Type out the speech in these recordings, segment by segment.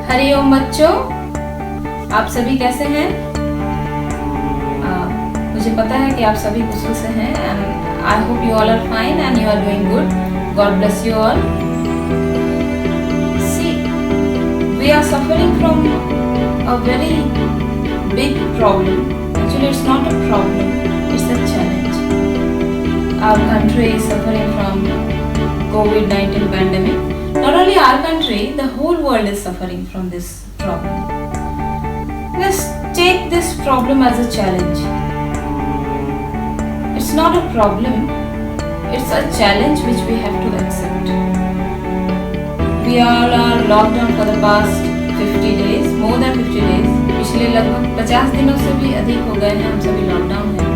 हरिओम बच्चों, आप सभी कैसे हैं? मुझे पता है कि आप सभी कुशल से हैं and I hope you all are fine and you are doing good. God bless you all. See, we are suffering from a very big problem. Actually, it's not a problem, it's a challenge. Our country is suffering from COVID-19 pandemic. Not only our country, the whole world is suffering from this problem. Let's take this problem as a challenge. It's not a problem, it's a challenge which we have to accept. We all are locked down for the past 50 days, more than 50 days. पिछले लगभग 50 दिनों से भी अधिक हो गए हैं हम सभी लॉकडाउन हैं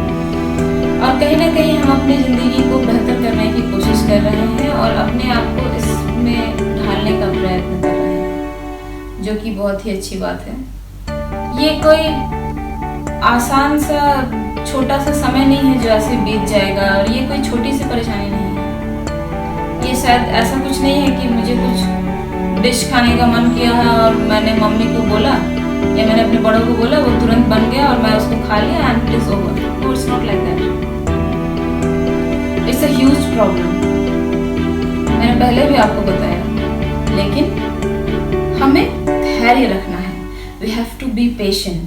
और कहीं ना कहीं हम अपनी ज़िंदगी को बेहतर करने की कोशिश कर रहे हैं और अपने आप को इसमें ढालने का प्रयत्न कर रहे हैं, जो कि बहुत ही अच्छी बात है। ये कोई आसान सा छोटा सा समय नहीं है जो ऐसे बीत जाएगा और ये कोई छोटी सी परेशानी नहीं है। ये शायद ऐसा कुछ नहीं है कि मुझे कुछ डिश खाने का मन किया है और मैंने मम्मी को बोला या मैंने अपने बड़ों को बोला, वो तुरंत बन गया और मैं उसको खा लिया and it is over. No, it's not like that. It's a huge problem, मैंने पहले भी आपको बताया, लेकिन हमें धैर्य रखना है। We have to be patient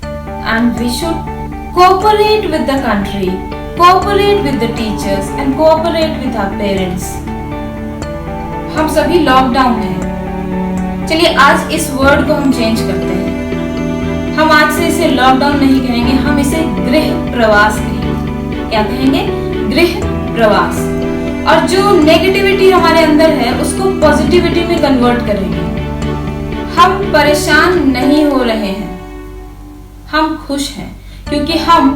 and we should cooperate with the country, cooperate with the teachers and cooperate with our parents. हम सभी लॉकडाउन हैं। चलिए आज इस वर्ड को हम चेंज करते हैं। हम आज से इसे लॉकडाउन नहीं कहेंगे, हम इसे गृह प्रवास कहेंगे। क्या कहेंगे? गृह प्रवास। और जो नेगेटिविटी हमारे अंदर है उसको पॉजिटिविटी में कन्वर्ट करेंगे। हम परेशान नहीं हो रहे हैं, हम खुश हैं क्योंकि हम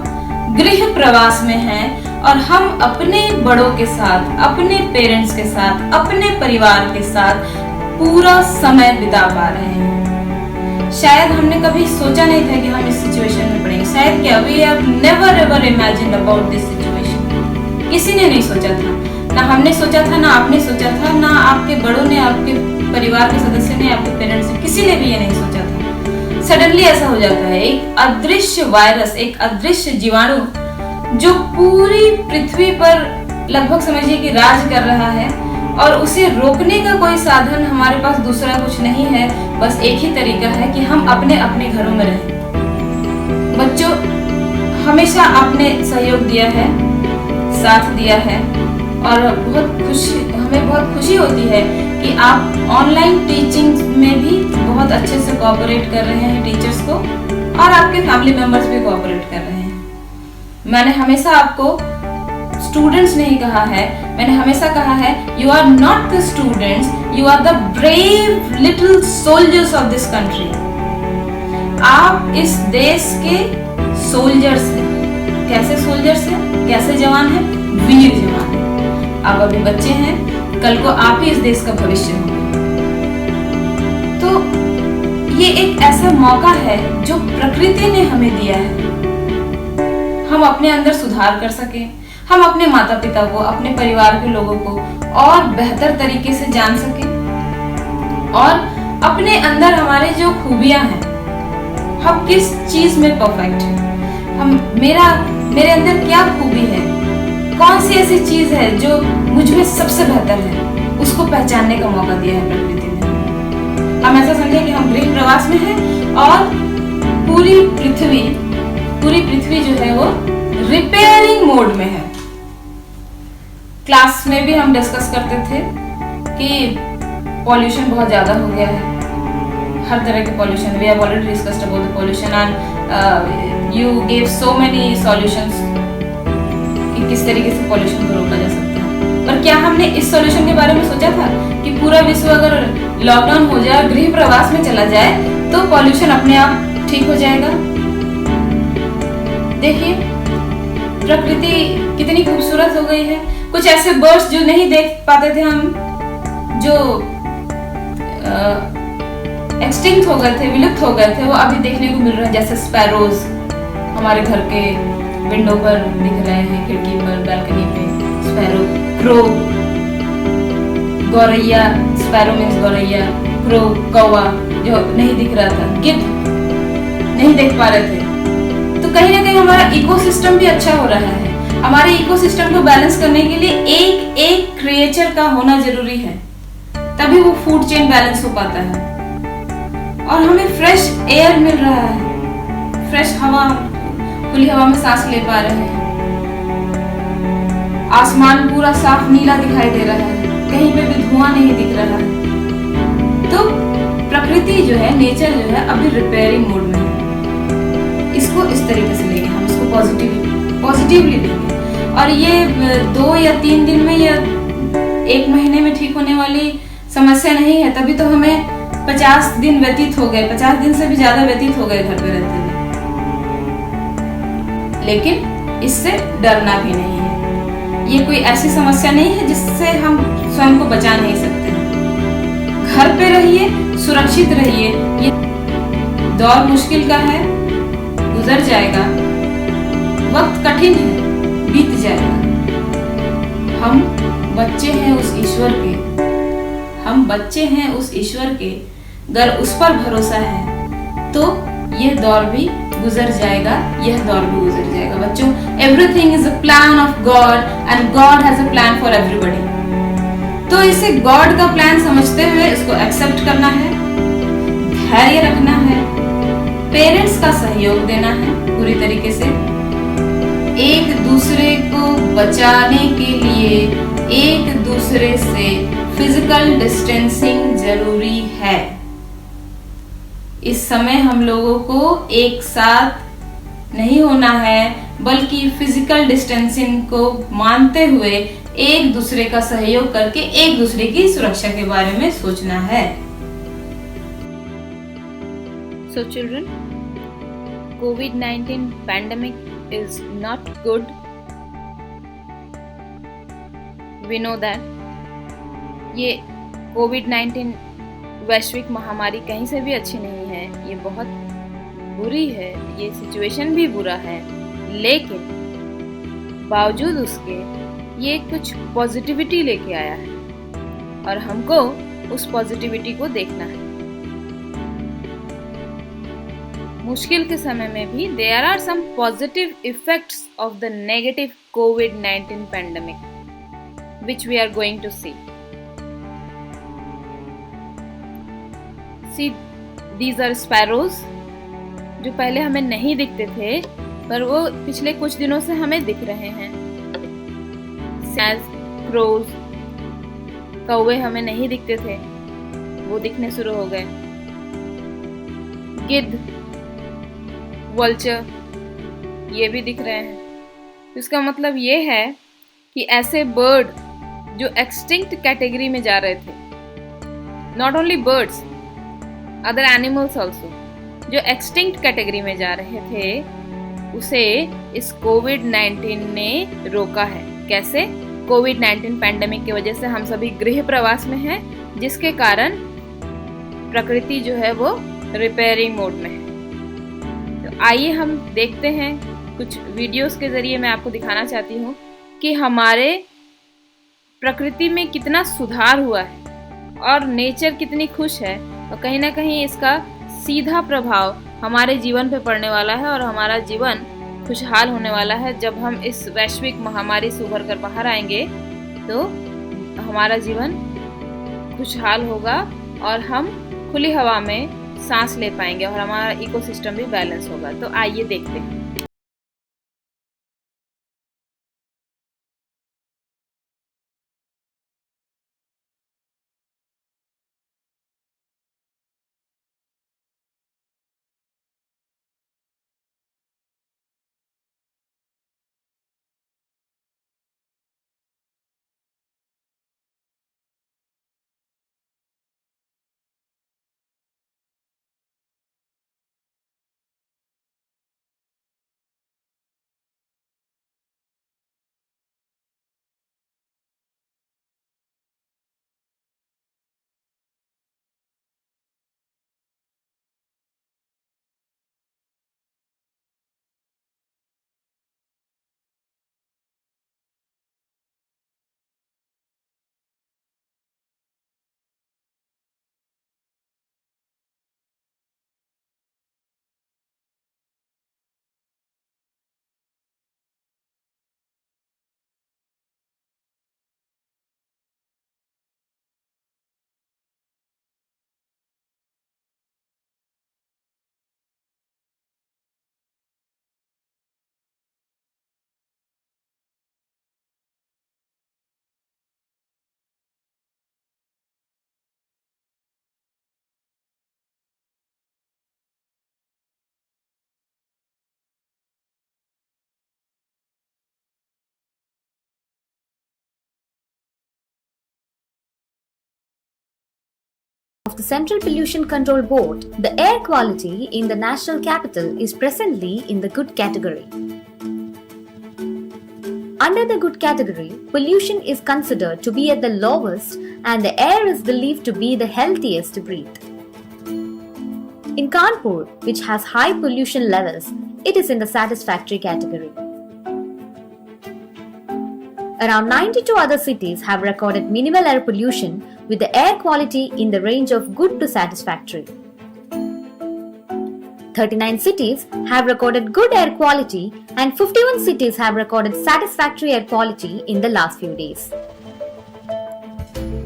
गृह प्रवास में हैं और हम अपने बड़ों के साथ, अपने पेरेंट्स के साथ, अपने परिवार के साथ पूरा समय बिता पा रहे हैं। शायद हमने कभी सोचा नहीं था कि हम इस सिचुएशन में पड़ेंगे। शायद क्या, we have never ever imagined about this situation. किसी ने नहीं सोचा था, ना हमने सोचा था, ना आपने सोचा था, ना आपके बड़ों ने, आपके परिवार के सदस्य ने, आपके पेरेंट्स ने, किसी ने भी ये नहीं सोचा था। सडनली ऐसा हो जाता है। एक अदृश्य वायरस, एक अदृश्य जीवाणु जो पूरी पृथ्वी पर लगभग समझिए कि राज कर रहा है और उसे रोकने का कोई साधन हमारे पास दूसरा कुछ नहीं है। बस एक ही तरीका है कि हम अपने अपने घरों में रहें। बच्चों, हमेशा आपने सहयोग दिया है, साथ दिया है और हमें बहुत खुशी होती है कि आप ऑनलाइन टीचिंग में भी बहुत अच्छे से कोऑपरेट कर रहे हैं टीचर्स को और आपके फैमिली मेंबर्स भी कोऑपरेट कर रहे हैं। मैंने हमेशा आपको स्टूडेंट्स नहीं कहा है, मैंने हमेशा कहा है you are not the students, you are the brave little soldiers of this country. आप इस देश के सोल्जर्स हैं। कैसे सोल्जर्स हैं? कैसे जवान हैं? वीर जवान हैं। आप अभी बच्चे हैं, कल को आप ही इस देश का भविष्य होंगे। तो ये एक ऐसा मौका है जो प्रकृति ने हमें दिया है। हम अपने अंदर सुधार कर सकें, हम अपने माता पिता को, अपने परिवार के लोगों को और बेहतर तरीके से जान सकें और अपने अंदर हमारे जो खूबियां हैं, हम किस चीज में परफेक्ट हैं, मेरे अंदर क्या खूबी है, कौन सी ऐसी चीज है जो मुझ में सबसे बेहतर है, उसको पहचानने का मौका दिया है प्रकृति ने। हम ऐसा समझें कि हम गृह प्रवास में हैं और पूरी पृथ्वी जो है वो रिपेयरिंग मोड में है। क्लास में भी हम डिस्कस करते थे कि पॉल्यूशन बहुत ज्यादा हो गया है, हर तरह के pollution. We have already discussed about the pollution and you gave so many solutions कि किस तरीके से पॉल्यूशन को रोका जा सकता है। पर क्या हमने इस सॉल्यूशन के बारे में सोचा था कि पूरा विश्व अगर लॉकडाउन हो जाए, गृह प्रवास में चला जाए तो पॉल्यूशन अपने आप ठीक हो जाएगा? देखिए प्रकृति कितनी खूबसूरत हो गई है। कुछ ऐसे बर्ड्स जो नहीं देख पाते थे हम, जो एक्सटिंक्ट हो गए थे, विलुप्त हो गए थे, वो अभी देखने को मिल रहे हैं। जैसे स्पैरोज हमारे घर के विंडो पर दिख रहे हैं, खिड़की पर, बालकनी पे स्पैरो, क्रो, गौरैया, स्पैरो मीन्स गौरैया, क्रो कौवा, जो नहीं दिख रहा था, गिद्ध नहीं देख पा रहे थे। तो कहीं ना कहीं हमारा इकोसिस्टम भी अच्छा हो रहा है। हमारे इकोसिस्टम को बैलेंस करने के लिए एक एक क्रिएचर का होना जरूरी है, तभी वो फूड चेन बैलेंस हो पाता है। और हमें फ्रेश एयर मिल रहा है, फ्रेश हवा, खुली हवा में सांस ले पा रहे हैं। आसमान पूरा साफ नीला दिखाई दे रहा है, कहीं पे भी धुआं नहीं दिख रहा है। तो प्रकृति जो है, नेचर जो है, अभी रिपेयरिंग मोड में है। इसको इस तरीके से लेंगे हम, इसको पॉजिटिवली लेंगे। और ये 2 या 3 दिन में या 1 महीने में ठीक होने वाली समस्या नहीं है। तभी तो हमें 50 दिन व्यतीत हो गए, 50 दिन से भी ज्यादा व्यतीत हो गए घर पे रहते हुए। लेकिन इससे डरना भी नहीं है। ये कोई ऐसी समस्या नहीं है जिससे हम स्वयं को बचा नहीं सकते। घर पे रहिए, सुरक्षित रहिए। ये दौर मुश्किल का है, गुजर जाएगा। वक्त कठिन है, बीत जाएगा। हम बच्चे हैं उस ईश्वर के, हम बच्चे हैं उस ईश्वर के। अगर उस पर भरोसा है तो यह दौर भी गुजर जाएगा, यह दौर भी गुजर जाएगा। बच्चों, everything is a plan of God and God has a plan for everybody. तो इसे गॉड का प्लान समझते हुए इसको एक्सेप्ट करना है, धैर्य रखना है, पेरेंट्स का सहयोग देना है पूरी तरीके से। एक दूसरे को बचाने के लिए एक दूसरे से फिजिकल डिस्टेंसिंग जरूरी है। इस समय हम लोगों को एक साथ नहीं होना है, बल्कि फिजिकल डिस्टेंसिंग को मानते हुए एक दूसरे का सहयोग करके एक दूसरे की सुरक्षा के बारे में सोचना है। So children, COVID-19 pandemic is not good. We know that. ये COVID-19 वैश्विक महामारी कहीं से भी अच्छी नहीं है, ये बहुत बुरी है, ये सिचुएशन भी बुरा है। लेकिन बावजूद उसके ये कुछ पॉजिटिविटी लेके आया है और हमको उस पॉजिटिविटी को देखना है। मुश्किल के समय में भी there are some positive effects of the negative COVID-19 pandemic which we are going to see. See, these are sparrows जो पहले हमें नहीं दिखते थे, पर वो पिछले कुछ दिनों से हमें दिख रहे हैं। क्रोज, कौवे हमें नहीं दिखते थे, वो दिखने शुरू हो गए। गिद्ध, वल्चर, ये भी दिख रहे हैं। इसका मतलब ये है कि ऐसे बर्ड जो एक्सटिंक्ट कैटेगरी में जा रहे थे, not only birds, other animals also, जो एक्सटिंक्ट कैटेगरी में जा रहे थे, उसे इस कोविड-19 ने रोका है। कैसे? कोविड-19 पैंडेमिक की वजह से हम सभी गृह प्रवास में हैं, जिसके कारण प्रकृति जो है वो रिपेयरिंग मोड में है। तो आइए हम देखते हैं, कुछ वीडियोस के जरिए मैं आपको दिखाना चाहती हूँ कि हमारे प्रकृति में कितना सुधार हुआ है और नेचर कितनी खुश है, और कहीं ना कहीं इसका सीधा प्रभाव हमारे जीवन पे पड़ने वाला है और हमारा जीवन खुशहाल होने वाला है। जब हम इस वैश्विक महामारी से उभर कर बाहर आएंगे तो हमारा जीवन खुशहाल होगा और हम खुली हवा में सांस ले पाएंगे और हमारा इकोसिस्टम भी बैलेंस होगा। तो आइए देखते हैं। of the Central Pollution Control Board, the air quality in the national capital is presently in the good category. Under the good category, pollution is considered to be at the lowest and the air is believed to be the healthiest to breathe. In Kanpur, which has high pollution levels, it is in the satisfactory category. Around 92 other cities have recorded minimal air pollution with the air quality in the range of good to satisfactory. 39 cities have recorded good air quality and 51 cities have recorded satisfactory air quality in the last few days.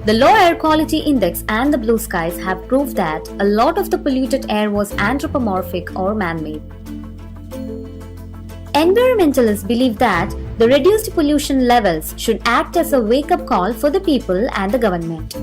The low air quality index and the blue skies have proved that a lot of the polluted air was anthropomorphic or man-made. Environmentalists believe that the reduced pollution levels should act as a wake-up call for the people and the government.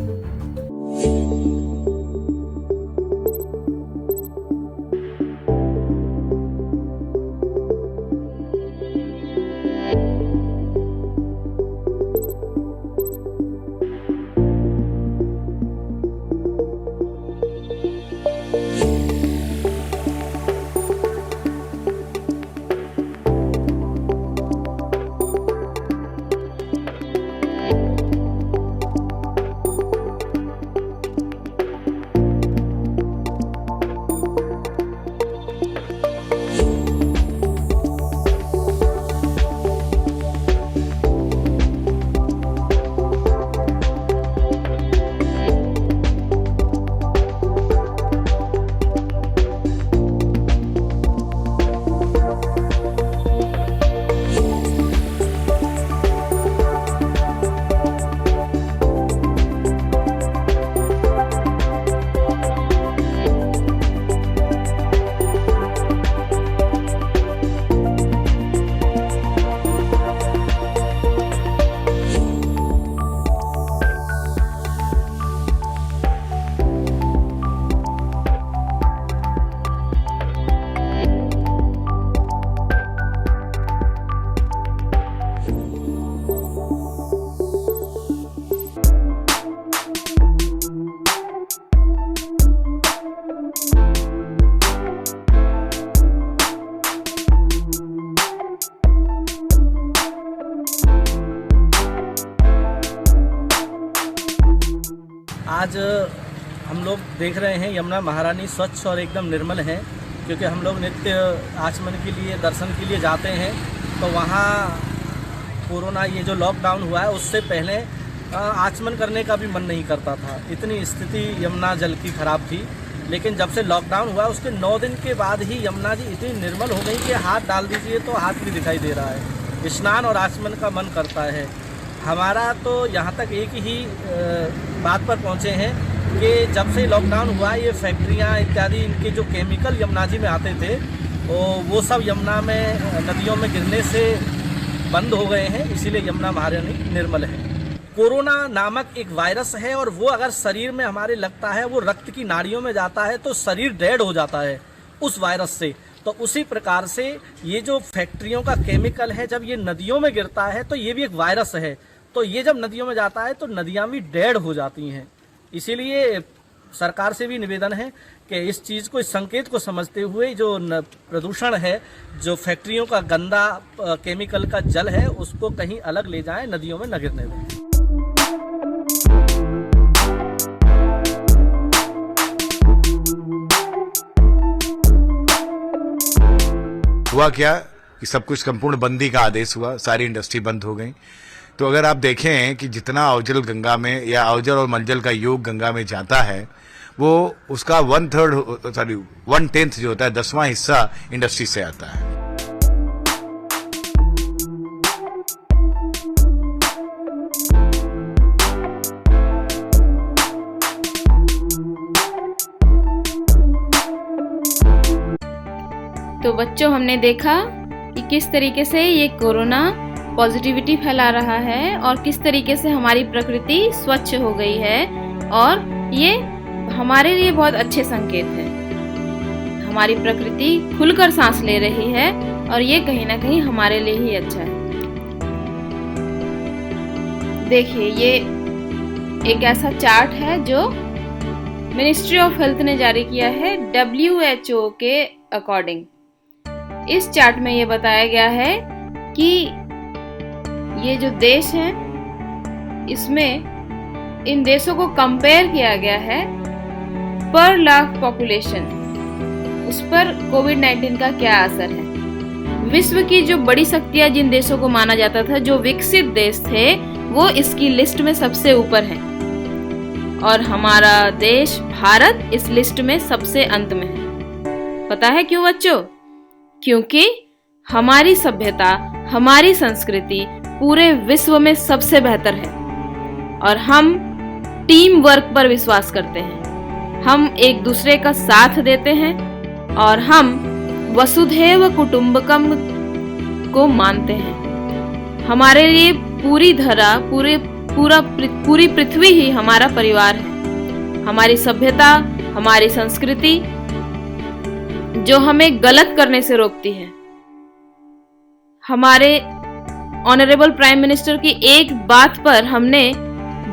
आज हम लोग देख रहे हैं यमुना महारानी स्वच्छ और एकदम निर्मल है, क्योंकि हम लोग नित्य आचमन के लिए दर्शन के लिए जाते हैं। तो वहाँ कोरोना ये जो लॉकडाउन हुआ है उससे पहले आचमन करने का भी मन नहीं करता था, इतनी स्थिति यमुना जल की ख़राब थी। लेकिन जब से लॉकडाउन हुआ उसके 9 दिन के बाद ही यमुना जी इतनी निर्मल हो गई कि हाथ डाल दीजिए तो हाथ भी दिखाई दे रहा है, स्नान और आचमन का मन करता है। हमारा तो यहाँ तक एक ही बात पर पहुँचे हैं कि जब से लॉकडाउन हुआ ये फैक्ट्रियाँ इत्यादि इनके जो केमिकल यमुना जी में आते थे वो सब यमुना में नदियों में गिरने से बंद हो गए हैं, इसीलिए यमुना महारानी निर्मल है। कोरोना नामक एक वायरस है और वो अगर शरीर में हमारे लगता है, वो रक्त की नाड़ियों में जाता है तो शरीर डेड हो जाता है उस वायरस से। तो उसी प्रकार से ये जो फैक्ट्रियों का केमिकल है जब ये नदियों में गिरता है तो ये भी एक वायरस है, तो ये जब नदियों में जाता है तो नदियाँ भी डेड हो जाती हैं। इसीलिए सरकार से भी निवेदन है कि इस चीज़ को, इस संकेत को समझते हुए जो प्रदूषण है, जो फैक्ट्रियों का गंदा केमिकल का जल है, उसको कहीं अलग ले जाएं, नदियों में न गिरने दें। हुआ क्या कि सब कुछ संपूर्ण बंदी का आदेश हुआ, सारी इंडस्ट्री बंद हो गई। तो अगर आप देखें कि जितना अवजल गंगा में या अवजल और मलजल का योग गंगा में जाता है वो उसका 1/10 जो होता है, 10वां हिस्सा इंडस्ट्री से आता है। तो बच्चों, हमने देखा कि किस तरीके से ये कोरोना पॉजिटिविटी फैला रहा है और किस तरीके से हमारी प्रकृति स्वच्छ हो गई है, और ये हमारे लिए बहुत अच्छे संकेत हैं। हमारी प्रकृति खुलकर सांस ले रही है और ये कहीं ना कहीं हमारे लिए ही अच्छा है। देखिए, ये एक ऐसा चार्ट है जो मिनिस्ट्री ऑफ हेल्थ ने जारी किया है WHO के अकॉर्डिंग। इस चार्ट में ये बताया गया है कि ये जो देश हैं इसमें इन देशों को कंपेयर किया गया है पर लाख पॉपुलेशन, उस पर कोविड-19 का क्या असर है। विश्व की जो बड़ी शक्तियां जिन देशों को माना जाता था, जो विकसित देश थे, वो इसकी लिस्ट में सबसे ऊपर है और हमारा देश भारत इस लिस्ट में सबसे अंत में है। पता है क्यों बच्चों? क्योंकि हमारी सभ्यता, हमारी संस्कृति पूरे विश्व में सबसे बेहतर है और हम टीम वर्क पर विश्वास करते हैं। हम एक दूसरे का साथ देते हैं और हम वसुधैव कुटुंबकम को मानते हैं। हमारे लिए पूरी धरा, पूरी पृथ्वी ही हमारा परिवार है। हमारी सभ्यता, हमारी संस्कृति जो हमें गलत करने से रोकती है। हमारे ऑनरेबल प्राइम मिनिस्टर की एक बात पर हमने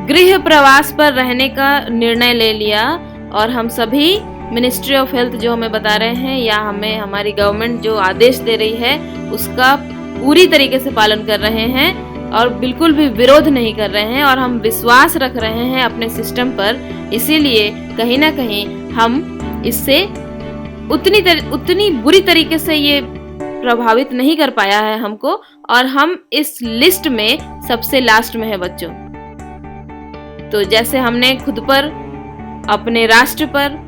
गृह प्रवास पर रहने का निर्णय ले लिया और हम सभी मिनिस्ट्री ऑफ हेल्थ जो हमें बता रहे हैं या हमें हमारी गवर्नमेंट जो आदेश दे रही है उसका पूरी तरीके से पालन कर रहे हैं और बिल्कुल भी विरोध नहीं कर रहे हैं और हम विश्वास रख रहे हैं अपने सिस्टम पर। इसीलिए कहीं ना कहीं हम इससे उतनी बुरी तरीके से ये प्रभावित नहीं कर पाया है हमको और हम इस लिस्ट में सबसे लास्ट में है बच्चों। तो जैसे हमने खुद पर, अपने राष्ट्र पर,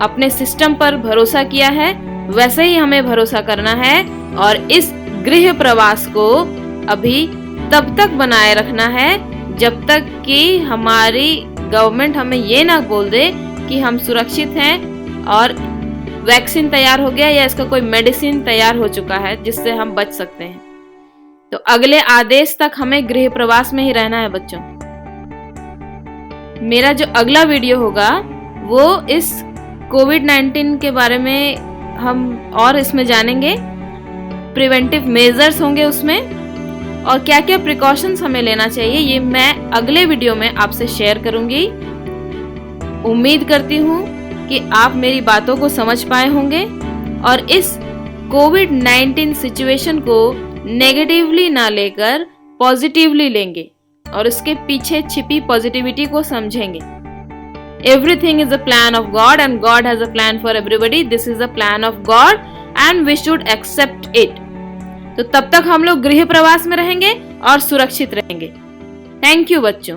अपने सिस्टम पर भरोसा किया है, वैसे ही हमें भरोसा करना है और इस गृह प्रवास को अभी तब तक बनाए रखना है जब तक कि हमारी गवर्नमेंट हमें ये ना बोल दे कि हम सुरक्षित हैं और वैक्सीन तैयार हो गया या इसका कोई मेडिसिन तैयार हो चुका है जिससे हम बच सकते हैं। तो अगले आदेश तक हमें गृह प्रवास में ही रहना है बच्चों। मेरा जो अगला वीडियो होगा वो इस कोविड-19 के बारे में हम और इसमें जानेंगे। प्रिवेंटिव मेजर्स होंगे उसमें और क्या क्या प्रिकॉशंस हमें लेना चाहिए ये मैं अगले वीडियो में आपसे शेयर करूंगी। उम्मीद करती हूँ कि आप मेरी बातों को समझ पाए होंगे और इस कोविड-19 सिचुएशन को नेगेटिवली ना लेकर पॉजिटिवली लेंगे और उसके पीछे छिपी पॉजिटिविटी को समझेंगे। Everything is a plan of God and God has a plan for everybody. This is a plan of God and we should accept it. तो तब तक हम लोग गृह प्रवास में रहेंगे और सुरक्षित रहेंगे। थैंक यू बच्चों।